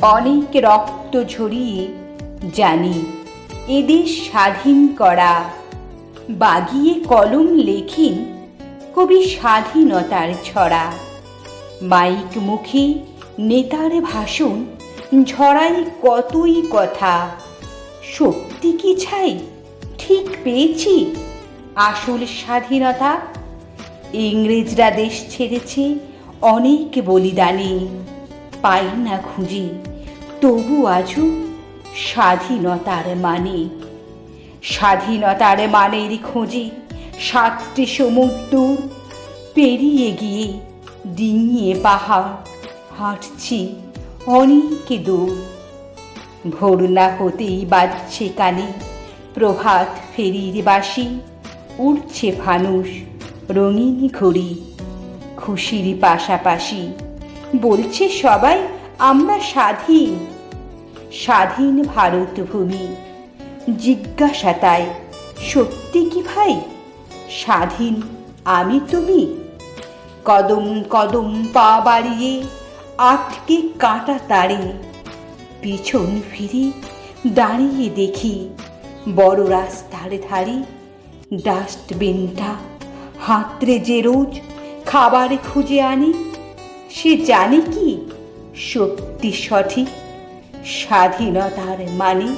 অনেক রক্ত ঝরিয়ে জানি এদেশ স্বাধীন করা। বাগিয়ে কলম লেখিন কবি স্বাধীনতার ছড়া। মাইক মুখে নেতার ভাষণ ঝরাই কতই কথা। সত্যি কি ছাই ঠিক পেয়েছি আসল স্বাধীনতা? ইংরেজরা দেশ ছেড়েছে অনেক বলিদানে, পাই না খুঁজে তবু আজও স্বাধীনতার মানে। স্বাধীনতার মানের খোঁজে 7টি সমুদ্র পেরিয়ে গিয়ে ডিঙিয়ে পাহাড় হাঁটছি অনেক দূর। ভোর না হতেই বাজছে কানে প্রভাত ফেরির বাঁশি। উড়ছে ফানুস রঙিন ঘড়ি খুশির পাশাপাশি। বলছে সবাই আমরা স্বাধীন, স্বাধীন ভারত ভূমি। জিজ্ঞাসা তাই সত্যি কি ভাই স্বাধীন আমি তুমি? কদম কদম পা বাড়িয়ে আটকে কাঁটা তারে পিছন ফিরে দাঁড়িয়ে দেখি বড় রাস্তার ধারে ডাস্টবিনটা হাতড়ে যে রোজ খাবার খুঁজে আনি। সে জানে কি সত্যি সঠিক স্বাধীনতার মানে?